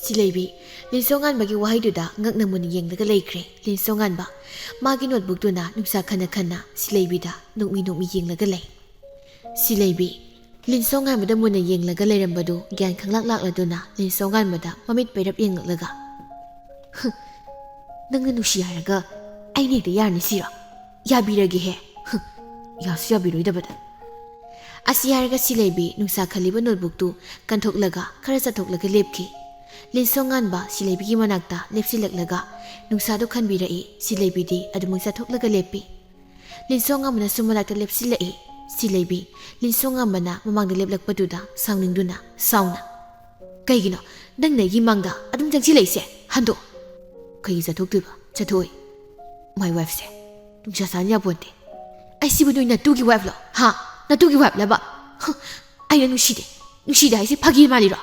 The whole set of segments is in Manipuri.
Sileibi, Linsonganbagi wahayduda ngakna muni yenglaga leikre. Linsonganba, magi notebookduna nungsa khana Sileibida nukmi yenglaga lei. Sileibi, Linsonganbada muna yenglaga leirambadu gyan khanglak-lakladuna Linsonganbada mamit pairap yenglaga. Nangna nusi haraga aine da yarni sira. Yabirage he. Yasu yabiroidabada. Asi haraga Sileibi nungsa khaliba notebooktu kanthoklaga khara chathoklaga lepki. Linsonganba Sileibigi manakta lepsilaklaga nungsado khanbirai Sileibidi adumung chathoklaga lepi. Linsongamana sumalakta lepsilai Sileibi Linsongamana mamangda leplakpaduda sauningduna sauna. Kaigino nangna gi mangda adum jangsilaise hando. Kai chathoktuba chathoi. My wife se nungsa sanya bonte. Ai sibu noina tugi wife lo. Ha na tugi wife laba. Ai nushide haise phagi maliro.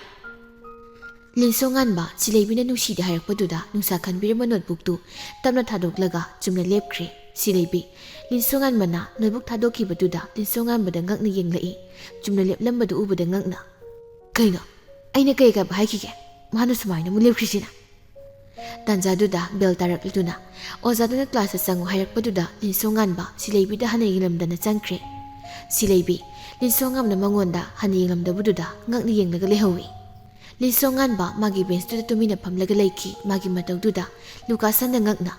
Linsonganba Sileibina nushide harakpaduda nungsa khanbirama notebooktu tamna thadoklaga chumna lepkhre. Sileibi Linsonganbana notebook thadokhibaduda Linsonganbada ngakna yenglai chumna leplambadu ubada ngakna. Kaino aina kaiga bhaikige manu sumaina mu lepkhrisina. Tanjaduda bel tarakliduna ozaduna class sangu harakpaduda Linsonganba Sileibida hana yenglamdana changkhre. Sileibi Linsongamna mangonda hana yenglamdabududa ngakna yenglaga lehawi. Linsonganba magi bench tuda tumina phamlaga leiki magi matawduda Lukasan ngakna.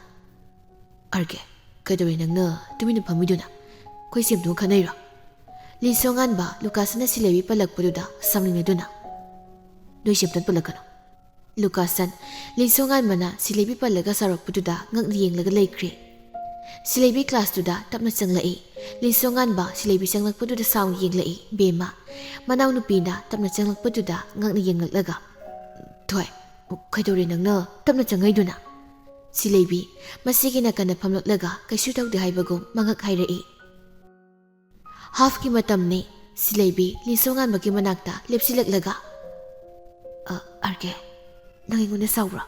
Arge kadore nangna tumina phamiduna koi semdu khanaira. Linsonganba Lukasan Sileibi palakpaduda samningaduna. Noi semtan palakano. Lukasan Linsonganbana Sileibi palaga sarakpaduda ngakna yenglaga leikre. Sileibi class tuda tapna changlai. Linsonganba Sileibi changlakpaduda sound yenglai bema. Manaw nupina tapna changlakpaduda ngakna yenglaklaga. Thoi kaidore nangna tapna changaiduna. Sileibi masigi nakana phamlaklaga kaisu tawde haibagum mangak hairai. Half ki matamne Sileibi Linsonganbagi manakta lepsilaklaga. Arge nanginguna sawra.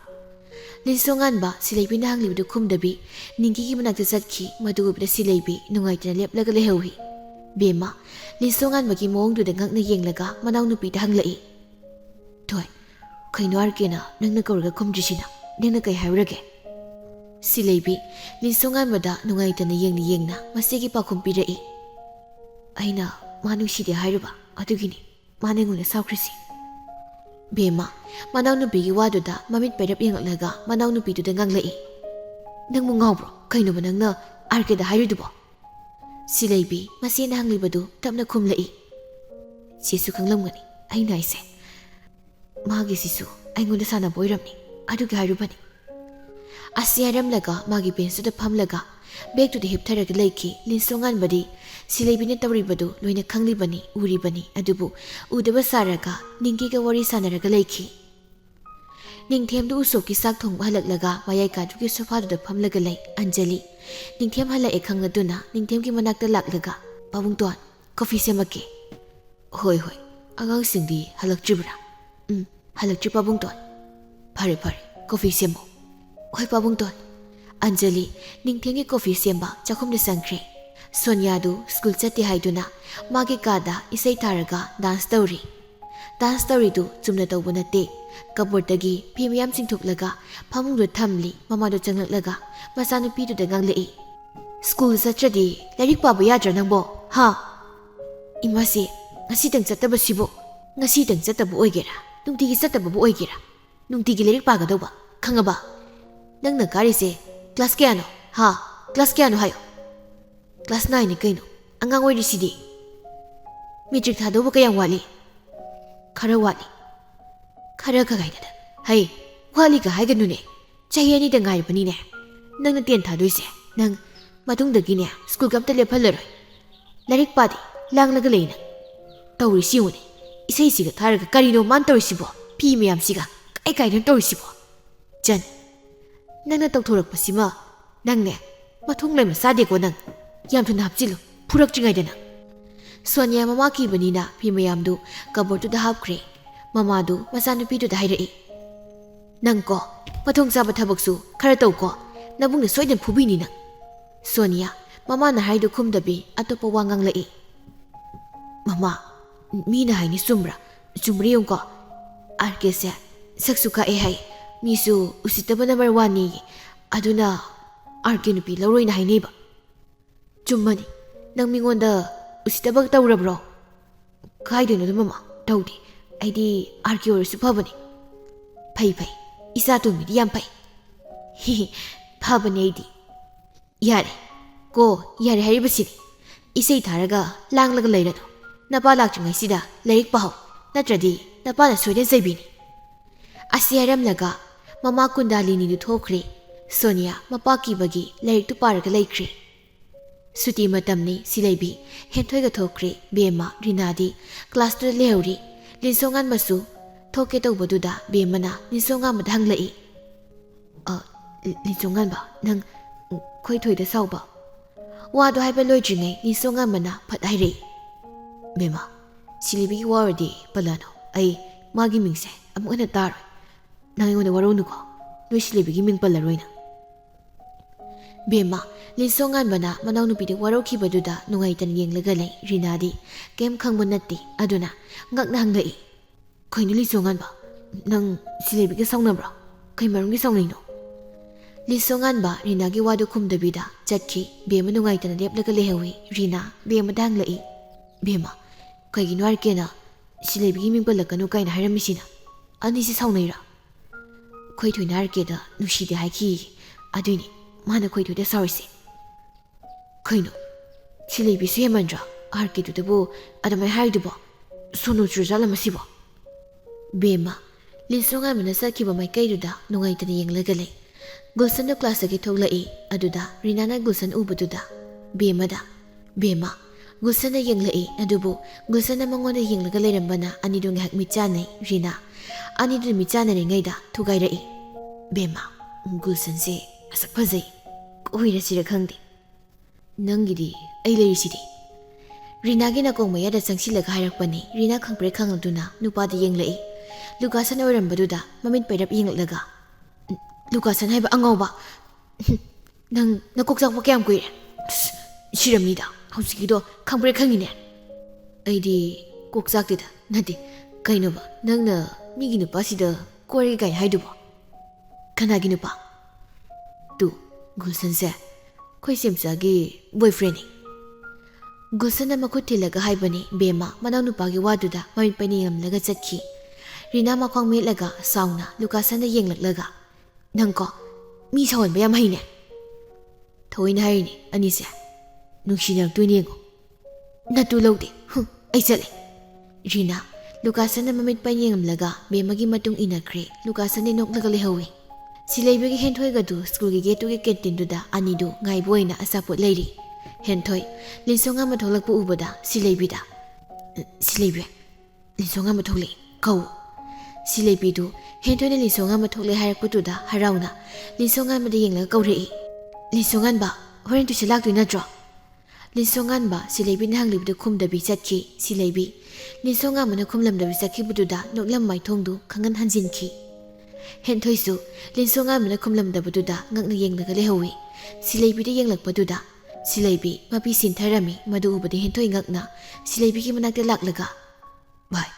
Linsonganba Sileibi na hanglibudu khumdabi ninggi manakta chatki madugubda Sileibi nungaitana leplaga lehawi. Bema Linsonganbagi mawngduda ngakna yenglaga manaw nupida hanglai. Thoi kaino argena nangna kauraga khumdrisina nangna kai haurage. Sileibi Linsonganbada nungaitana yengna masigi pakhum pirai. Aina manushide hairuba adugini manenguna sawkrisi. Bema manaw nupigi waduda mamit pairap yenglaga manaw nupiduda nganglai. Nangmu ngawbro kaino ba nangna argeda hairudubo. Sileibi masina hanglibadu tapna khumlai. Sisu khanglamgani aina aise. Magi sisu aingonda sana boiramni adugi hairubani. Asiyaramlaga magi bensuda phamlaga bag to the hiptharaga leiki Linsonganbadi Sileibina tawribadu loina khanglibani uribani adubu udaba saraga ninggiga wari sanaraga leiki. Ningthemdu usokki sak thongba halaklaga mayai kadugi sofaduda phamlaga lei Anjali. Ningthem halae khangladuna ningthemgi manakta laklaga pabungton coffee semake. Hoi agang singdi halaktribra. Halaktri pabungton. Phare coffee semo. Hoi pabungton. Anjali ningthemgi coffee semba chakhumda sangkhre. Sonyadu school chatti haiduna magi kada isai taraga dance tawri. Dance tawridu chumna tawba nate. Kabordagi phimyam singthoklaga phamungdu thamli mamadu changlaklaga masanupiduda nganglai. School satradi larik paba yadra nangbo ha imasi ngasidang chattaba sibo ngasidang chattaba oigera nungtigi chattaba bu oigera nungtigi larik pagadawba khangaba nangna karise class kayano ha class kayano hayo class 9 ni kaino angang oiri sidi matric thadawba kayang wali khara kagaidada hai wali ga haiganune chayani da ngairibani ne nangna 10 thadoise nang matungdagine school gamta lephallaroi larik padi langlaga leina tawri siune isai siga tharaga karino man tawrisibo phi meyam siga kai no tawrisibo jan nangna tawthorakpasima nangne mathung leima sade ko nang yam thuna hapchilu phurakjingai dana Sonia mama ki banina phi meyamdu kabortu da hapkhre mamadu masanupi du da hairai nangko mathung saba thabaksu khara tawko nabungna soidan phubini nang Sonia mama na haidu khumdabi atopa wangang lai. Mama mina haini sumra sumri yongko arkese ꯁꯛꯁꯨ ꯀꯛꯑꯦ ꯍꯥꯏ ꯃꯤꯁꯨ ꯎꯁꯤꯠꯇꯕ ꯅꯝꯕꯔ 1ꯅꯤ ꯑꯗꯨꯅ ꯑꯥꯔꯀꯦ ꯅꯨꯄꯤ ꯂꯧꯔꯣꯏꯅ ꯍꯥꯏꯅꯩꯕ ꯆꯨꯝꯃꯅꯤ ꯅꯪ ꯃꯤꯉꯣꯟꯗ ꯎꯁꯤꯠꯇꯕ ꯇꯧꯔꯕ꯭ꯔꯣ ꯀꯥꯏꯗꯣꯏꯅꯣꯗ ꯃꯃꯥ ꯇꯧꯗꯦ ꯑꯩꯗꯤ ꯑꯥꯔꯀꯦ ꯑꯣꯏꯔꯁꯨ ꯐꯕꯅꯤ ꯐꯩ ꯏꯆꯥ ꯇꯣꯝꯕꯤꯗꯤ ꯌꯥꯝ ꯐꯩ ꯐꯕꯅꯤ ꯑꯩꯗꯤ ꯌꯥꯔꯦ ꯀꯣ ꯌꯥꯔꯦ ꯍꯥꯏꯔꯤꯕꯁꯤꯅꯤ ꯏꯁꯩ ꯊꯥꯔꯒ ꯂꯥꯡꯂꯒ ꯂꯩꯔꯅꯨ ꯅꯄꯥ ꯂꯥꯛꯇ꯭ꯔꯤꯉꯩꯁꯤꯗ ꯂꯥꯏꯔꯤꯛ ꯄꯥꯍꯧ ꯅꯠꯇ꯭ꯔꯗꯤ ꯅꯄꯥꯅ ꯁꯣꯏꯗꯅ ꯆꯩꯕꯤꯅꯤ ꯑꯁꯤ ꯍꯥꯏꯔꯝꯂꯒ ꯃꯃꯥ ꯀꯨꯟꯗꯥꯂꯤꯅꯤꯗꯨ ꯊꯣꯛꯈ꯭ꯔꯦ ꯁꯣꯅꯤꯌꯥ ꯃꯄꯥ ꯀꯤꯕꯒꯤ ꯂꯥꯏꯔꯤꯛꯇꯨ ꯄꯥꯔꯒ ꯂꯩꯈ꯭ꯔꯦ ꯁꯨꯇꯤ ꯃꯇꯝꯅꯤ ꯁꯤꯂꯩꯕꯤ ꯍꯦꯟꯊꯣꯏꯒ ꯊꯣꯛꯈ꯭ꯔꯦ ꯕꯦꯝꯃ ꯔꯤꯅꯥꯗꯤ ꯀ꯭ꯂꯥꯁꯇꯨꯗ ꯂꯩꯍꯧꯔꯤ ꯂꯤꯟꯁꯣꯉꯥꯟꯕꯁꯨ ꯊꯣꯛꯀꯦ ꯇꯧꯕꯗꯨꯗ ꯕꯦꯝꯃꯅ ꯂꯤꯟꯁꯣꯉꯥꯟꯕꯗ ꯍꯪꯂꯛꯏ ꯂꯤꯟꯁꯣꯉꯥꯟꯕ ꯅꯪ ꯈꯣꯏꯊꯣꯏꯗ ꯁꯥꯎꯕ ꯋꯥꯗꯣ ꯍꯥꯏꯕ ꯂꯣꯏꯗ꯭ꯔꯤꯉꯩ ꯂꯤꯟꯁꯣꯉꯥꯟꯕꯅ ꯐꯠ ꯍꯥꯏꯔꯛꯏ ꯕꯦꯝꯃ ꯁꯤꯂꯩꯕꯤꯒꯤ ꯋꯥ ꯑꯣꯏꯔꯗꯤ ꯄꯜꯂꯅꯨ ꯑꯩ ꯃꯥꯒꯤ ꯃꯤꯡꯁꯦ ꯑꯃꯨꯛ ꯍꯟꯅ ꯇꯥꯔꯣꯏ ꯅꯪ ꯑꯩꯉꯣꯟꯗ ꯋꯥꯔꯧꯅꯨꯀꯣ ꯅꯣꯏ ꯁꯤꯂꯩꯕꯤꯒꯤ ꯃꯤꯡ ꯄꯜꯂꯔꯣꯏꯅ ꯕꯦꯝꯃ ꯂꯤꯟꯁꯣꯉꯥꯟꯕꯅ ꯃꯅꯥꯎꯅꯨꯄꯤꯗ ꯋꯥꯔꯧꯈꯤꯕꯗꯨꯗ ꯅꯨꯡꯉꯥꯏꯇꯅ ꯌꯦꯡꯂꯒ ꯂꯩ ꯔꯤꯅꯥꯗꯤ ꯀꯩꯝ ꯈꯪꯕ ꯅꯠꯇꯦ ꯑꯗꯨꯅ ꯉꯛꯅ ꯍꯪꯂꯛꯏ ꯀꯩꯅꯣ ꯂꯤꯟꯁꯣꯉꯥꯟꯕ ꯅꯪ ꯁꯤꯂꯩꯕꯤꯒ ꯁꯥꯎꯅꯕ꯭ꯔꯣ ꯀꯩ ꯃꯔꯝꯒꯤ ꯁꯥꯎꯅꯩꯅꯣ ꯂꯤꯟꯁꯣꯉꯥꯟꯕ ꯔꯤꯅꯥꯒꯤ ꯋꯥꯗꯨ ꯈꯨꯝꯗꯕꯤꯗ ꯆꯠꯈꯤ ꯕꯦꯝꯃ ꯅꯨꯡꯉꯥꯏꯇꯅ ꯂꯦꯞꯂꯒ ꯂꯩꯍꯧꯏ ꯔꯤꯅꯥ ꯕꯦꯝꯃꯗ ꯍꯪꯂꯛꯏ ꯕꯦꯝꯃ ꯀꯩꯒꯤꯅꯣ ꯍꯥꯏꯔꯀꯦꯅ ꯁꯤꯂꯩꯕꯤꯒꯤ ꯃꯤꯡ ꯄꯜꯂꯛꯀꯅꯨ ꯀꯥꯏꯅ ꯍꯥꯏꯔꯝꯃꯤꯁꯤꯅ ꯑꯅꯤꯁꯤ ꯁꯥꯎꯅꯩꯔꯥ ꯈꯣꯏꯊꯣꯏꯅ ꯍꯥꯏꯔꯀꯦꯗ ꯅꯨꯡꯁꯤꯗꯦ ꯍꯥꯏꯈꯤ ꯑꯗꯨꯏꯅꯤ ꯃꯥꯅ ꯈꯣꯏꯊꯣꯏꯗ ꯁꯥꯎꯔꯤꯁꯦ ꯀꯩꯅꯣ ꯁꯤꯂꯩꯕꯤꯁꯨ ꯍꯦꯃꯟꯗ꯭ꯔꯥ ꯑꯥꯔꯀꯦꯗꯨꯗꯕꯨ ꯑꯗꯨꯃꯥꯏꯅ ꯍꯥꯏꯔꯤꯗꯨꯕꯣ ꯁꯣꯅꯨ ꯆꯨꯔꯖꯥꯠꯂ ꯃꯁꯤꯕꯣ ꯕꯦꯝꯃ ꯂꯤꯟꯁꯣꯉꯥꯟꯕꯅ ꯆꯠꯈꯤꯕ ꯃꯥꯏꯀꯩꯗꯨꯗ ꯅꯨꯡꯉꯥꯏꯇꯅ ꯌꯦꯡꯂꯒ ꯂꯩ ꯒꯨꯜꯁꯟꯗ ꯀ꯭ꯂꯥꯁꯇꯒꯤ ꯊꯣꯛꯂꯛꯏ ꯑꯗꯨꯗ ꯔꯤꯅꯥꯅ ꯒꯨꯜꯁꯟ ꯎꯕꯗꯨꯗ ꯕꯦꯝꯃꯗ ꯕꯦꯝꯃ ꯒꯨꯜꯁꯟꯅ ꯌꯦꯡꯂꯛꯏ ꯑꯗꯨꯕꯨ ꯒꯨꯜꯁꯟꯅ ꯃꯉꯣꯟꯗ ꯌꯦꯡꯂꯒ ꯂꯩꯔꯝꯕꯅ ꯑꯅꯤꯗꯨ ꯉꯥꯏꯍꯥꯛ ꯃꯤꯠꯆꯥꯅꯩ ꯔꯤꯅꯥ ꯑꯅꯤꯗꯨ ꯃꯤꯠꯆꯥꯅꯔꯤꯉꯩꯗ ꯊꯨꯒꯥꯏꯔꯛꯏ ꯕꯦꯝꯃ ꯒꯨꯜꯁꯟꯁꯦ ꯃꯁꯛ ꯐꯖꯩ ꯀꯣꯏꯔꯁꯤꯔ ꯈꯪꯗꯦ ꯅꯪꯒꯤꯗꯤ ꯑꯩ ꯂꯩꯔꯤꯁꯤꯗꯤ ꯔꯤꯅꯥꯒꯤ ꯅꯥꯀꯣꯡ ꯃꯌꯥꯗ ꯆꯪꯁꯤꯜꯂꯒ ꯍꯥꯏꯔꯛꯄꯅꯤ ꯔꯤꯅꯥ ꯈꯪꯄ꯭ꯔꯦ ꯈꯪꯂꯗꯨꯅ ꯅꯨꯄꯥꯗ ꯌꯦꯡꯂꯛꯏ ꯂꯨꯀꯥꯁꯟ ꯑꯣꯏꯔꯝꯕꯗꯨꯗ ꯃꯃꯤꯠ ꯄꯩꯔꯞ ꯌꯦꯡꯂꯛꯂꯒ ꯂꯨꯀꯥꯁꯟ ꯍꯥꯏꯕ ꯑꯉꯧꯕ ꯅꯪ ꯅꯀꯣꯛ ꯆꯥꯛꯄ ꯀꯌꯥꯝ ꯀꯨꯏꯔꯦ ꯁꯤꯔꯝꯅꯤꯗ ꯍꯧꯖꯤꯛꯀꯤꯗꯣ ꯈꯪꯄ꯭ꯔꯦ ꯈꯪꯉꯤꯅꯦ ꯑꯩꯗꯤ ꯀꯣꯛ ꯆꯥꯛꯇꯦꯗ ꯅꯠꯇꯦ ꯀꯩꯅꯣꯕ ꯅꯪꯅ ꯃꯤꯒꯤ ꯅꯨꯄꯥꯁꯤꯗ ꯀꯣꯏꯔꯒꯦ ꯀꯥꯏꯅ ꯍꯥꯏꯗꯨꯕꯣ ꯀꯅꯥꯒꯤ ꯅꯨꯄꯥ ꯇꯨ ꯒꯨꯜꯁꯟꯁꯦ ꯑꯩꯈꯣꯏ ꯁꯦꯝꯆꯥꯒꯤ ꯕꯣꯏꯐ꯭ꯔꯦꯟꯅꯤ ꯒꯨꯜꯁꯟꯅ ꯃꯈꯨꯠ ꯊꯤꯜꯂꯒ ꯍꯥꯏꯕꯅꯤ ꯕꯦꯝꯃ ꯃꯅꯥꯎꯅꯨꯄꯥꯒꯤ ꯋꯥꯗꯨꯗ ꯃꯃꯤꯠ ꯄꯩꯅ ꯌꯦꯡꯂꯒ ꯆꯠꯈꯤ ꯔꯤꯅꯥ ꯃꯈ꯭ꯋꯥꯡ ꯃꯦꯠꯂꯒ ꯁꯥꯎꯅ ꯂꯨꯀꯥꯁꯟꯗ ꯌꯦꯡꯂꯛꯂꯒ ꯅꯪꯀꯣ ꯃꯤ ꯁꯥꯎꯍꯟꯕ ꯌꯥꯝ ꯍꯩꯅꯦ ꯊꯑꯣꯏꯅ ꯍꯥꯏꯔꯤꯅꯤ ꯑꯅꯤꯁꯦ ꯅꯨꯡꯁꯤꯅꯔꯛꯇꯣꯏꯅꯦ ꯌꯦꯡꯉꯣ ꯅꯠꯇꯨ ꯂꯧꯗꯦ ꯑꯩ ꯆꯠꯂꯦ ꯔꯤꯅꯥ ꯂꯨꯀꯥꯁꯟꯅ ꯃꯃꯤꯠ ꯄꯩꯅ ꯌꯦꯡꯂꯒ ꯕꯦꯝꯃꯒꯤ ꯃꯇꯨꯡ ꯏꯟꯅꯈ꯭ꯔꯦ ꯂꯨꯀꯥꯁꯟꯗꯤ ꯅꯣꯛꯂꯒ ꯂꯩꯍꯧꯏ ꯁꯤꯂꯩꯕꯤꯒꯤ ꯍꯦꯟꯊꯣꯏꯒꯗꯨ ꯁ꯭ꯀꯨꯜꯒꯤ ꯒꯦꯠꯇꯨꯒꯤ ꯀꯦꯟꯇꯤꯟꯗꯨꯗ ꯑꯅꯤꯗꯨ ꯉꯥꯏꯕ ꯑꯣꯏꯅ ꯑꯆꯥꯄꯣꯠ ꯂꯩꯔꯤ ꯍꯦꯟꯊꯣꯏ ꯂꯤꯟꯁꯣꯉꯥꯟꯕ ꯊꯣꯛꯂꯛꯄ ꯎꯕꯗ ꯁꯤꯂꯩꯕꯤꯗ ꯁꯤꯂꯩꯕꯤ ꯂꯤꯟꯁꯣꯉꯥꯟꯕ ꯊꯣꯛꯂꯛꯏ ꯀꯧ ꯁꯤꯂꯩꯕꯤꯗꯨ ꯍꯦꯟꯊꯣꯏꯅ ꯂꯤꯟꯁꯣꯉꯥꯟꯕ ꯊꯣꯛꯂꯛꯑꯦ ꯍꯥꯏꯔꯛꯄꯗꯨꯗ ꯍꯔꯥꯎꯅ ꯂꯤꯟꯁꯣꯉꯥꯟꯕꯗ ꯌꯦꯡꯂꯒ ꯀꯧꯔꯛꯏ ꯂꯤꯟꯁꯣꯉꯥꯟꯕ ꯍꯣꯔꯦꯟ ꯇꯨꯏꯁꯟ ꯂꯥꯛꯇꯣꯏ ꯅꯠꯇ꯭ꯔꯣ ꯂꯤꯟꯁꯣꯉꯥꯟꯕ ꯁꯤꯂꯩꯕꯤꯅ ꯍꯪꯂꯤꯕꯗꯨ ꯈꯨꯝꯗꯕꯤ ꯆꯠꯈꯤ ꯁꯤꯂꯩꯕꯤ ꯂꯤꯟꯁꯣꯉꯥꯟꯕꯅ ꯈꯨꯝꯂꯝꯗꯕꯤ ꯆꯠꯈꯤꯕꯗꯨꯗ ꯅꯣꯛꯂꯝ ꯃꯥꯏꯊꯣꯡꯗꯨ ꯈꯪꯍꯟ ꯍꯟꯖꯤꯟꯈꯤ ꯍꯦꯟꯊꯣꯏꯁꯨ ꯂꯤꯟꯁꯣꯉꯥꯟꯕꯅ ꯈꯨꯝꯂꯝꯗꯕꯗꯨꯗ ꯉꯛꯅ ꯌꯦꯡꯂꯒ ꯂꯩꯍꯧꯏ ꯁꯤꯂꯩꯕꯤꯗ ꯌꯦꯡꯂꯛꯄꯗꯨꯗ ꯁꯤꯂꯩꯕꯤ ꯃꯄꯤ ꯁꯤꯟꯊꯔꯝꯃꯤ ꯃꯗꯨ ꯎꯕꯗ ꯍꯦꯟꯊꯣꯏ ꯉꯛꯅ ꯁꯤꯂꯩꯕꯤꯒꯤ ꯃꯅꯥꯛꯇ ꯂꯥꯛꯂꯒ ꯚꯥꯏ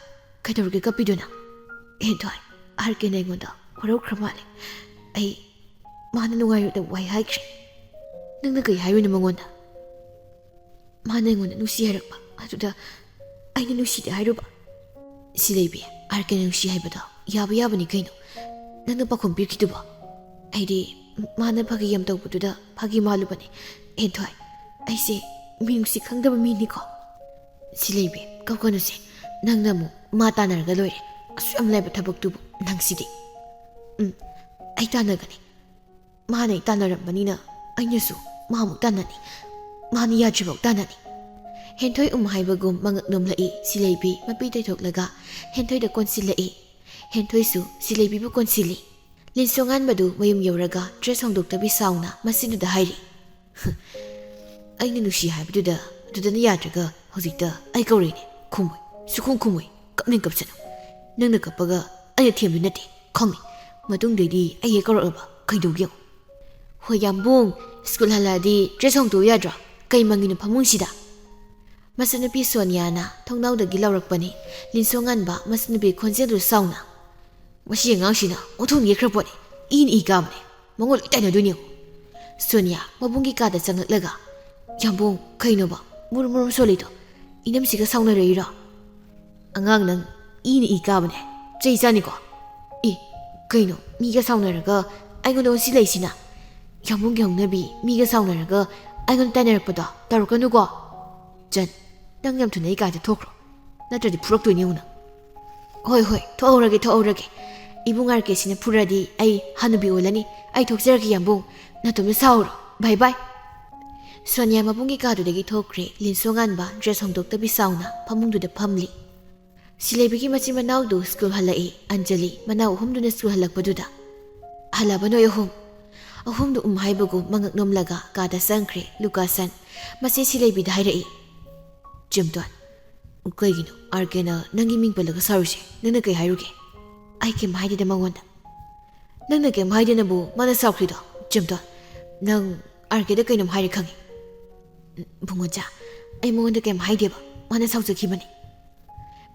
ꯀꯩꯗꯧꯔꯒꯦ ꯀꯞꯄꯤꯗꯨꯅ ꯍꯦꯟꯊꯣꯏ ꯑꯥꯔꯀꯦꯅ ꯑꯩꯉꯣꯟꯗ ꯋꯥꯔꯧꯈ꯭ꯔ ꯃꯥꯜꯂꯦ ꯑꯩ ꯃꯥꯅ ꯅꯨꯡꯉꯥꯏꯔꯣꯏꯗꯕ ꯋꯥꯍꯩ ꯍꯥꯏꯈ꯭ꯔꯦ ꯅꯪꯅ ꯀꯩ ꯍꯥꯏꯔꯨꯏꯅꯣ ꯃꯉꯣꯟꯗ ꯃꯥꯅ ꯑꯩꯉꯣꯟꯗ ꯅꯨꯡꯁꯤ ꯍꯥꯏꯔꯛꯄ ꯑꯗꯨꯗ ꯑꯩꯅ ꯅꯨꯡꯁꯤꯗꯦ ꯍꯥꯏꯔꯨꯕ ꯁꯤꯂꯩꯕꯤ ꯑꯥꯔꯀꯦꯅ ꯅꯨꯡꯁꯤ ꯍꯥꯏꯕꯗꯣ ꯌꯥꯕꯅꯤ ꯀꯩꯅꯣ ꯅꯪꯅ ꯄꯥꯈꯨꯝ ꯄꯤꯔꯈꯤꯗꯨꯕꯣ ꯑꯩꯗꯤ ꯃꯥꯅ ꯐꯥꯒꯤ ꯌꯥꯝ ꯇꯧꯕꯗꯨꯗ ꯐꯥꯒꯤ ꯃꯥꯜꯂꯨꯕꯅꯤ ꯍꯦꯟꯊꯣꯏ ꯑꯩꯁꯦ ꯃꯤꯅꯨꯡꯁꯤ ꯈꯪꯗꯕ ꯃꯤꯅꯤꯀꯣ ꯁꯤꯂꯩꯕꯤ ꯀꯞꯀꯅꯨꯁꯦ ꯅꯪꯅ ꯑꯃꯨꯛ ꯃꯥ ꯇꯥꯟꯅꯔꯒ ꯂꯣꯏꯔꯦ ꯑꯁꯨꯛ ꯌꯥꯝ ꯂꯩꯕ ꯊꯕꯛꯇꯨꯕꯨ ꯅꯪꯁꯤꯗꯤ ꯑꯩ ꯇꯥꯟꯅꯒꯅꯤ ꯃꯥꯅ ꯑꯩ ꯇꯥꯟꯅꯔꯝꯕꯅꯤꯅ ꯑꯩꯅꯁꯨ ꯃꯥꯃꯨꯛ ꯇꯥꯟꯅꯅꯤ ꯃꯥꯅ ꯌꯥꯗ꯭ꯔꯤꯐꯥꯎ ꯇꯥꯟꯅꯅꯤ ꯍꯦꯟꯊꯣꯏ ꯍꯥꯏꯕꯒꯨꯝ ꯃꯉꯛ ꯅꯣꯝꯂꯛꯏ ꯁꯤꯂꯩꯕꯤ ꯃꯄꯤ ꯇꯩꯊꯣꯛꯂꯒ ꯍꯦꯟꯊꯣꯏꯗ ꯀꯣꯟꯁꯤꯜꯂꯛꯏ ꯍꯦꯟꯊꯣꯏꯁꯨ ꯁꯤꯂꯩꯕꯤꯕꯨ ꯀꯣꯟꯁꯤꯜꯂꯤ ꯂꯤꯟꯁꯣꯉꯥꯟꯕꯗꯨ ꯃꯌꯨꯝ ꯌꯧꯔꯒ ꯗ꯭ꯔꯦꯁ ꯍꯣꯡꯗꯣꯛꯇꯕꯤ ꯁꯥꯎꯅ ꯃꯁꯤꯗꯨꯗ ꯍꯥꯏꯔꯤ ꯑꯩꯅ ꯅꯨꯡꯁꯤ ꯍꯥꯏꯕꯗꯨꯗ ꯑꯗꯨꯗꯅ ꯌꯥꯗ꯭ꯔꯒ ꯍꯧꯖꯤꯛꯇ ꯑꯩ ꯀꯧꯔꯛꯏꯅꯦ ꯈꯨꯝꯃꯣꯏ ꯁꯨꯈꯨꯝ ꯈꯨꯝꯃꯣꯏ ꯀꯞꯅꯤꯡ ꯀꯞꯁꯅꯨ ꯅꯪꯅ ꯀꯞꯄꯒ ꯑꯩꯅ ꯊꯦꯝꯕꯤ ꯅꯠꯇꯦ ꯈꯪꯉꯤ ꯃꯇꯨꯡꯗꯩꯗꯤ ꯑꯩ ꯍꯦꯛ ꯀꯧꯔꯛꯑꯕ ꯀꯩꯗꯧꯒꯦ ꯌꯦꯡꯉꯣ ꯍꯣꯏ ꯌꯥꯝꯕꯨꯡ ꯁ꯭ꯀꯨꯜ ꯍꯜꯂꯛꯑꯗꯤ ꯗ꯭ꯔꯦꯁ ꯍꯣꯡꯗꯣꯛꯎ ꯌꯥꯗ꯭ꯔꯣ ꯀꯩ ꯃꯪꯉꯤꯅꯣ ꯐꯃꯨꯡꯁꯤꯗ ꯃꯆꯟꯅꯨꯄꯤ ꯁꯣꯅꯤꯌꯥꯅ ꯊꯣꯡꯅꯥꯎꯗꯒꯤ ꯂꯥꯎꯔꯛꯄꯅꯤ ꯂꯤꯟꯁꯣꯉꯥꯟꯕ ꯃꯆꯟꯅꯨꯄꯤ ꯈꯣꯟꯖꯦꯜꯗꯨ ꯁꯥꯎꯅ ꯃꯁꯤ ꯑꯉꯥꯡꯁꯤꯅ ꯑꯣꯟꯊꯣꯛꯅ ꯌꯦꯠꯈ꯭ꯔꯄꯣꯠꯅꯤ ꯏꯅ ꯏ ꯀꯥꯕꯅꯦ ꯃꯉꯣꯟ ꯂꯣꯏ ꯇꯥꯏꯅꯗꯣꯏꯅꯦ ꯁꯣꯅꯤꯌꯥ ꯃꯕꯨꯡꯒꯤ ꯀꯥꯗ ꯆꯪꯂꯛꯂꯒ ꯌꯥꯝꯕꯨꯡ ꯀꯩꯅꯣꯕ ꯃꯨꯔꯨꯝ ꯃꯨꯔꯨꯝ ꯁꯣꯜꯂꯤꯗꯣ ꯏꯅꯝꯁꯤꯒ ꯁꯥꯎꯅꯔꯛꯏꯔꯣ ꯑꯉꯥꯡ ꯅꯪ ꯏꯅ ꯏ ꯀꯥꯕꯅꯦ ꯆꯩ ꯆꯥꯅꯤꯀꯣ ꯀꯩꯅꯣ ꯃꯤꯒ ꯁꯥꯎꯅꯔꯒ ꯑꯩꯉꯣꯟꯗ ꯑꯣꯟꯁꯤꯜꯂꯛꯏꯁꯤꯅ ꯌꯥꯝꯕꯨꯡꯒꯤ ꯍꯧꯅꯕꯤ ꯃꯤꯒ ꯁꯥꯎꯅꯔꯒ ꯑꯩꯉꯣꯟꯗ ꯇꯥꯏꯅꯔꯛꯄꯗꯣ ꯇꯧꯔꯛꯀꯅꯨꯀꯣ ꯆꯟ ꯅꯪ ꯌꯥꯝ ꯊꯨꯅ ꯑꯩ ꯀꯥꯗ ꯊꯣꯛꯈ꯭ꯔꯣ ꯅꯠꯇ꯭ꯔꯗꯤ ꯐꯨꯔꯛꯇꯣꯏꯅꯦ ꯎꯅ ꯍꯣꯏ ꯊꯣꯛꯍꯧꯔꯒꯦ ꯏꯕꯨꯡ ꯑꯥꯔꯀꯦꯁꯤꯅ ꯐꯨꯔꯗꯤ ꯑꯩ ꯍꯅꯨꯕꯤ ꯑꯣꯜꯂꯅꯤ ꯑꯩ ꯊꯣꯛꯆꯔꯒꯦ ꯌꯥꯝꯕꯨꯡ ꯅꯇꯣꯝꯇ ꯁꯥꯎꯔꯣ ꯕꯥꯏ ꯕꯥꯏ ꯁꯣꯅꯤꯌꯥ ꯃꯕꯨꯡꯒꯤ ꯀꯥꯗꯨꯗꯒꯤ ꯊꯣꯛꯈ꯭ꯔꯦ ꯂꯤꯟꯁꯣꯉꯥꯟꯕ ꯗ꯭ꯔꯦꯁ ꯍꯣꯡꯗꯣꯛꯇꯕꯤ ꯁꯥꯎꯅ ꯐꯃꯨꯡꯗꯨꯗ ꯐꯝꯂꯤ ꯁꯤꯂꯩꯕꯤꯒꯤ ꯃꯆꯤꯟ ꯃꯅꯥꯎꯗꯨ ꯁ꯭ꯀꯨꯜ ꯍꯜꯂꯛꯏ ꯑꯟꯖꯂꯤ ꯃꯅꯥꯎ ꯑꯍꯨꯝꯗꯨꯅ ꯁ꯭ꯀꯨꯜ ꯍꯜꯂꯛꯄꯗꯨꯗ ꯍꯜꯂꯕ ꯅꯣꯏ ꯑꯍꯨꯝꯗꯨ ꯍꯥꯏꯕꯒꯨꯝ ꯃꯉꯛ ꯅꯣꯝꯂꯒ ꯀꯥꯗ ꯆꯪꯈ꯭ꯔꯦ ꯂꯨꯀꯥꯁꯟ ꯃꯆꯦ ꯁꯤꯂꯩꯕꯤꯗ ꯍꯥꯏꯔꯛꯏ ꯆꯤꯝꯇꯣꯟ ꯀꯩꯒꯤꯅꯣ ꯑꯥꯔꯀꯦꯅ ꯅꯪꯒꯤ ꯃꯤꯡ ꯄꯜꯂꯒ ꯁꯥꯎꯔꯤꯁꯦ ꯅꯪꯅ ꯀꯩ ꯍꯥꯏꯔꯨꯒꯦ ꯑꯩ ꯀꯩꯝ ꯍꯥꯏꯗꯦꯗ ꯃꯉꯣꯟꯗ ꯅꯪꯅ ꯀꯩꯝ ꯍꯥꯏꯗꯅꯕꯨ ꯃꯥꯅ ꯁꯥꯎꯈ꯭ꯔꯤꯗꯣ ꯆꯤꯝꯇꯣꯟ ꯅꯪ ꯑꯥꯔꯀꯦꯗ ꯀꯩꯅꯣꯝ ꯍꯥꯏꯔꯦ ꯈꯪꯉꯤ ꯕꯨꯡꯉꯣꯆꯥ ꯑꯩ ꯃꯉꯣꯟꯗ ꯀꯩꯝ ꯍꯥꯏꯗꯦꯕ ꯃꯥꯅ ꯁꯥꯎꯖꯈꯤꯕꯅꯤ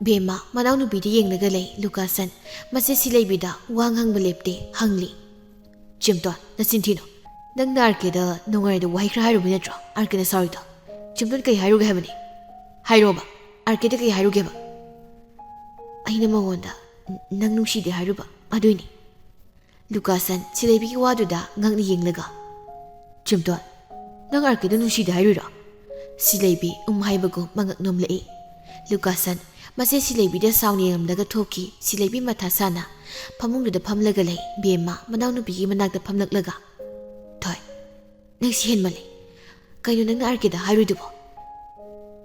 ꯕꯦꯝꯃ ꯃꯅꯥꯎꯅꯨꯄꯤꯗ ꯌꯦꯡꯂꯒ ꯂꯩ ꯂꯨꯀꯥꯁꯟ ꯃꯆꯦ ꯁꯤꯂꯩꯕꯤꯗ ꯋꯥ ꯉꯥꯡꯕ ꯂꯦꯞꯇꯦ ꯍꯪꯂꯤ ꯆꯤꯝꯇꯣꯟ ꯅꯆꯤꯟ ꯊꯤꯅꯣ ꯅꯪꯅ ꯑꯥꯔꯀꯦꯗ ꯅꯨꯡꯉꯥꯏꯔꯗ ꯋꯥꯍꯩ ꯈꯔ ꯍꯥꯏꯔꯨꯕ ꯅꯠꯇ꯭ꯔꯣ ꯑꯥꯔꯀꯦꯅ ꯁꯥꯎꯔꯤꯗꯣ ꯆꯤꯝꯇꯣꯟ ꯀꯩ ꯍꯥꯏꯔꯨꯒꯦ ꯍꯥꯏꯕꯅꯤ ꯍꯥꯏꯔꯣꯕ ꯑꯥꯔꯀꯦꯗ ꯀꯩ ꯍꯥꯏꯔꯨꯒꯦꯕ ꯑꯩꯅ ꯃꯉꯣꯟꯗ ꯅꯪ ꯅꯨꯡꯁꯤꯗꯦ ꯍꯥꯏꯔꯨꯕ ꯑꯗꯨꯏꯅꯤ ꯂꯨꯀꯥꯁꯟ ꯁꯤꯂꯩꯕꯤꯒꯤ ꯋꯥꯗꯨꯗ ꯉꯛꯅ ꯌꯦꯡꯂꯒ ꯆꯤꯝꯇꯣꯟ ꯅꯪ ꯑꯥꯔꯀꯦꯗ ꯅꯨꯡꯁꯤꯗꯦ ꯍꯥꯏꯔꯨꯏꯔꯣ ꯁꯤꯂꯩꯕꯤ ꯍꯥꯏꯕꯒꯨꯝ ꯃꯉꯛ ꯅꯣꯝꯂꯛꯏ ꯂꯨꯀꯥꯁꯟ ꯃꯆꯦ ꯁꯤꯂꯩꯕꯤꯗ ꯁꯥꯎꯅ ꯌꯦꯡꯂꯝꯂꯒ ꯊꯣꯛꯈꯤ ꯁꯤꯂꯩꯕꯤ ꯃꯊꯥ ꯁꯥꯅ ꯐꯃꯨꯡꯗꯨꯗ ꯐꯝꯂꯒ ꯂꯩ ꯕꯦꯝꯃ ꯃꯅꯥꯎꯅꯨꯄꯤꯒꯤ ꯃꯅꯥꯛꯇ ꯐꯝꯂꯛꯂꯒ ꯊꯣꯏ ꯅꯪ ꯁꯤ ꯍꯦꯟꯃꯜꯂꯤ ꯀꯩꯅꯣ ꯅꯪꯅ ꯑꯥꯔꯀꯦꯗ ꯍꯥꯏꯔꯨꯏꯗꯨꯕꯣ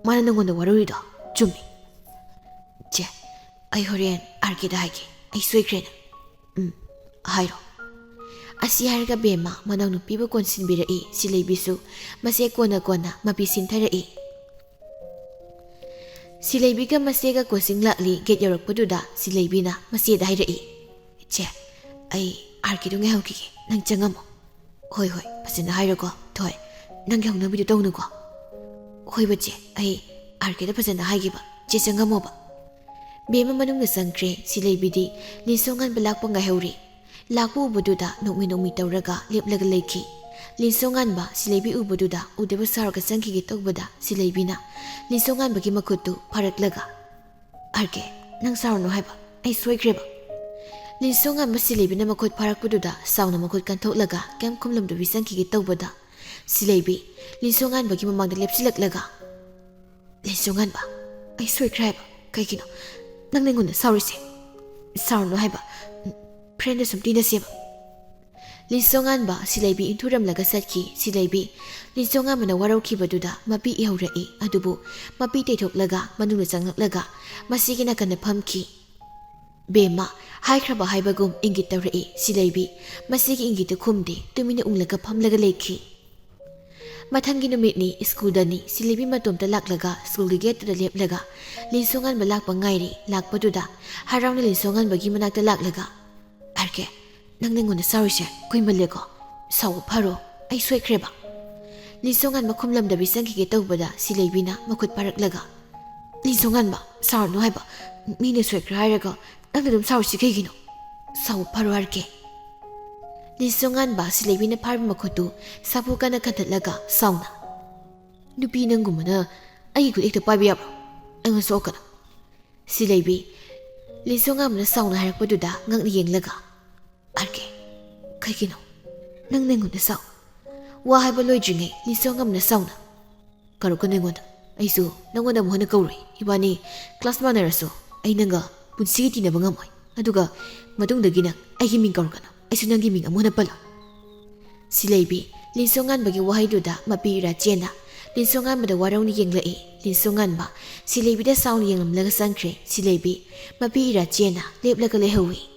ꯃꯥꯅ ꯅꯪꯉꯣꯟꯗ ꯋꯥꯔꯧꯔꯤꯗꯣ ꯆꯨꯝꯃꯤ ꯆꯦ ꯑꯩ ꯍꯣꯔꯦꯟ ꯑꯥꯔꯀꯦꯗ ꯍꯥꯏꯒꯦ ꯑꯩ ꯁꯣꯏꯈ꯭ꯔꯦꯅ ꯍꯥꯏꯔꯣ ꯑꯁꯤ ꯍꯥꯏꯔꯒ ꯕꯦꯝꯃ ꯃꯅꯥꯎꯅꯨꯄꯤꯕꯨ ꯀꯣꯟꯁꯤꯟꯕꯤꯔꯛꯏ ꯁꯤꯂꯩꯕꯤꯁꯨ ꯃꯆꯦ ꯀꯣꯟꯅ ꯃꯄꯤ ꯁꯤꯟꯊꯔꯛꯏ ꯁꯤꯂꯩꯕꯤꯒ ꯃꯆꯦꯒ ꯀꯣꯆꯤꯡ ꯂꯥꯛꯂꯤ ꯒꯦꯠ ꯌꯧꯔꯛꯄꯗꯨꯗ ꯁꯤꯂꯩꯕꯤꯅ ꯃꯆꯦꯗ ꯍꯥꯏꯔꯛꯏ ꯆꯦ ꯑꯩ ꯑꯥꯔꯀꯦꯗꯣ ꯉꯥꯏꯍꯧꯈꯤꯒꯦ ꯅꯪ ꯆꯪꯉꯝꯃꯣ ꯍꯣꯏ ꯐꯖꯅ ꯍꯥꯏꯔꯣꯀꯣ ꯊꯣꯏ ꯅꯪꯒꯤ ꯍꯧꯅꯕꯤꯗꯣ ꯇꯧꯅꯨꯀꯣ ꯍꯣꯏ ꯕꯆꯦ ꯑꯩ ꯑꯥꯔꯀꯦꯗ ꯐꯖꯅ ꯍꯥꯏꯈꯤꯕ ꯆꯦ ꯆꯪꯉꯝꯃꯣꯕ ꯕꯦꯝꯃ ꯃꯅꯨꯡꯗ ꯆꯪꯈ꯭ꯔꯦ ꯁꯤꯂꯩꯕꯤꯗꯤ ꯂꯤꯟꯁꯣꯉꯥꯟꯕ ꯂꯥꯛꯄ ꯉꯥꯏꯍꯧꯔꯤ ꯂꯥꯛꯄ ꯎꯕꯗꯨꯗ ꯅꯣꯛꯃꯤ ꯇꯧꯔꯒ ꯂꯦꯞꯂꯒ ꯂꯩꯈꯤ ꯂꯤꯟꯁꯣꯉꯥꯟꯕ ꯁꯤꯂꯩꯕꯤ ꯎꯕꯗꯨꯗ ꯎꯗꯕ ꯁꯥꯎꯔꯒ ꯆꯪꯈꯤꯒꯦ ꯇꯧꯕꯗ ꯁꯤꯂꯩꯕꯤꯅ ꯂꯤꯟꯁꯣꯉꯥꯟꯕꯒꯤ ꯃꯈꯨꯠꯇꯨ ꯐꯥꯔꯛꯂꯒ ꯑꯥꯔꯀꯦ ꯅꯪ ꯁꯥꯎꯔꯅꯨ ꯍꯥꯏꯕ ꯑꯩ ꯁꯣꯏꯈ꯭ꯔꯦꯕ ꯂꯤꯟꯁꯣꯉꯥꯟꯕ ꯁꯤꯂꯩꯕꯤꯅ ꯃꯈꯨꯠ ꯐꯥꯔꯛꯄꯗꯨꯗ ꯁꯥꯎꯅ ꯃꯈꯨꯠ ꯀꯟꯊꯣꯛꯂꯒ ꯀꯩꯝ ꯈꯨꯝꯂꯝꯗꯕꯤ ꯆꯪꯈꯤꯒꯦ ꯇꯧꯕꯗ ꯁꯤꯂꯩꯕꯤ ꯂꯤꯟꯁꯣꯉꯥꯟꯕꯒꯤ ꯃꯃꯥꯡꯗ ꯂꯦꯞꯁꯤꯜꯂꯛꯂꯒ ꯂꯤꯟꯁꯣꯉꯥꯟꯕ ꯑꯩ ꯁꯣꯏꯈ꯭ꯔꯦ ꯍꯥꯏꯕ ꯀꯩꯒꯤꯅꯣ ꯅꯪ ꯑꯩꯉꯣꯟꯗ ꯁꯥꯎꯔꯤꯁꯦ ꯁꯥꯎꯔꯅꯨ ꯍꯥꯏꯕ ꯐ꯭ꯔꯦꯟꯗ ꯁꯨꯝ ꯇꯤꯟꯅꯁꯦꯕ ꯂꯤꯟꯁꯣꯉꯥꯟꯕ ꯁꯤꯂꯩꯕꯤ ꯏꯟꯊꯨꯔꯝꯂꯒ ꯆꯠꯈꯤ ꯁꯤꯂꯩꯕꯤ ꯂꯤꯟꯁꯣꯉꯥꯟꯕꯅ ꯋꯥꯔꯧꯈꯤꯕꯗꯨꯗ ꯃꯄꯤ ꯏꯍꯧꯔꯛꯏ ꯑꯗꯨꯕꯨ ꯃꯄꯤ ꯇꯩꯊꯣꯛꯂꯒ ꯃꯅꯨꯡꯗ ꯆꯪꯂꯛꯂꯒ ꯃꯁꯤꯒꯤ ꯅꯥꯀꯟꯗ ꯐꯝꯈꯤ ꯕꯦꯝꯃ ꯍꯥꯏꯈ꯭ꯔꯕ ꯍꯥꯏꯕꯒꯨꯝ ꯏꯪꯒꯤꯠ ꯇꯧꯔꯛꯏ ꯁꯤꯂꯩꯕꯤ ꯃꯁꯤꯒꯤ ꯏꯪꯒꯤꯠꯇ ꯈꯨꯝꯗꯦ ꯇꯨꯃꯤꯟꯅ ꯎꯡꯂꯒ ꯐꯝꯂꯒ ꯂꯩꯈꯤ ꯃꯊꯪꯒꯤ ꯅꯨꯃꯤꯠꯅꯤ ꯁ꯭ꯀꯨꯜꯗꯅꯤ ꯁꯤꯂꯩꯕꯤ ꯃꯇꯣꯝꯇ ꯂꯥꯛꯂꯒ ꯁ꯭ꯀꯨꯜꯒꯤ ꯒꯦꯠꯇꯨꯗ ꯂꯦꯞꯂꯒ ꯂꯤꯟꯁꯣꯉꯥꯟꯕ ꯂꯥꯛꯄ ꯉꯥꯏꯔꯤ ꯂꯥꯛꯄꯗꯨꯗ ꯍꯔꯥꯎꯅ ꯂꯤꯟꯁꯣꯉꯥꯟꯕꯒꯤ ꯃꯅꯥꯛꯇ ꯂꯥꯛꯂꯒ ꯑꯥꯔꯀꯦ ꯅꯪ ꯑꯩꯉꯣꯟꯗ ꯁꯥꯎꯔꯤꯁꯦ ꯀꯨꯏꯃꯜꯂꯦꯀꯣ ꯁꯥꯎꯕ ꯐꯔꯣ ꯑꯩ ꯁꯣꯏꯈ꯭ꯔꯦꯕ ꯂꯤꯟꯁꯣꯉꯥꯟꯕ ꯈꯨꯝꯂꯝꯗꯕꯤ ꯆꯪꯈꯤꯒꯦ ꯇꯧꯕꯗ ꯁꯤꯂꯩꯕꯤꯅ ꯃꯈꯨꯠ ꯄꯥꯔꯛꯂꯒ ꯂꯤꯟꯁꯣꯉꯥꯟꯕ ꯁꯥꯎꯔꯅꯨ ꯍꯥꯏꯕ ꯃꯤꯅ ꯁꯣꯏꯈ꯭ꯔꯦ ꯍꯥꯏꯔꯒ ꯅꯪꯅ ꯑꯗꯨꯝ ꯁꯥꯎꯔꯤꯁꯤ ꯀꯩꯒꯤꯅꯣ ꯁꯥꯎꯕ ꯐꯔꯣ ꯑꯥꯔꯀꯦ ꯂꯤꯟꯁꯣꯉꯥꯟꯕ ꯁꯤꯂꯩꯕꯤꯅ ꯐꯥꯔꯕ ꯃꯈꯨꯠꯇꯨ ꯁꯥꯐꯨ ꯀꯟꯅ ꯀꯟꯊꯠꯂꯒ ꯁꯥꯎꯅ ꯅꯨꯄꯤ ꯅꯪꯒꯨꯝꯕꯅ ꯑꯩꯒꯤ ꯈꯨꯠ ꯍꯦꯛꯇ ꯄꯥꯏꯕ ꯌꯥꯕ꯭ꯔꯣ ꯑꯩꯉꯣꯟꯗ ꯁꯣꯛꯀꯅꯨ ꯁꯤꯂꯩꯕꯤ ꯂꯤꯟꯁꯣꯉꯥꯟꯕꯅ ꯁꯥꯎꯅ ꯍꯥꯏꯔꯛꯄꯗꯨꯗ ꯉꯛꯅ ꯌꯦꯡꯂꯒ ꯑꯥꯔꯀꯦ ꯀꯩꯒꯤꯅꯣ ꯅꯪ ꯑꯩꯉꯣꯟꯗ ꯁꯥꯎ ꯋꯥ ꯍꯥꯏꯕ ꯂꯣꯏꯗ꯭ꯔꯤꯉꯩ ꯂꯤꯟꯁꯣꯉꯥꯟꯕꯅ ꯁꯥꯎꯅ ꯀꯧꯔꯛꯀꯅꯨ ꯑꯩꯉꯣꯟꯗ ꯑꯩꯁꯨ ꯅꯪꯉꯣꯟꯗ ꯑꯃꯨꯛ ꯍꯟꯅ ꯀꯧꯔꯣꯏ ꯏꯕꯥꯅꯤ ꯀ꯭ꯂꯥꯁ ꯃꯥꯟꯅꯔꯁꯨ ꯑꯩ ꯅꯪꯒ ꯄꯨꯟꯁꯤꯒꯤ ꯇꯤꯟꯅꯕ ꯉꯝꯃꯣꯏ ꯑꯗꯨꯒ ꯃꯇꯨꯡꯗꯒꯤ ꯅꯪ ꯑꯩꯒꯤ ꯃꯤꯡ ꯀꯧꯔꯛꯀꯅꯨ ꯑꯩꯁꯨ ꯅꯪꯒꯤ ꯃꯤꯡ ꯑꯃꯨꯛ ꯍꯟꯅ ꯄꯜꯂꯣꯏ ꯁꯤꯂꯩꯕꯤ ꯂꯤꯟꯁꯣꯉꯥꯟꯕꯒꯤ ꯋꯥꯍꯩꯗꯨꯗ ꯃꯄꯤ ꯏꯔꯥ ꯆꯦꯟꯅ ꯂꯤꯟꯁꯣꯉꯥꯟꯕꯗ ꯋꯥꯔꯧꯅ ꯌꯦꯡꯂꯛꯏ ꯂꯤꯟꯁꯣꯉꯥꯟꯕ ꯁꯤꯂꯩꯕꯤꯗ ꯁꯥꯎꯅ ꯌꯦꯡꯂꯝꯂꯒ ꯆꯪꯈ꯭ꯔꯦ ꯁꯤꯂꯩꯕꯤ ꯃꯄꯤ ꯏꯔꯥ ꯆꯦꯟꯅ ꯂꯦꯞꯂꯒ ꯂꯩꯍꯧꯏ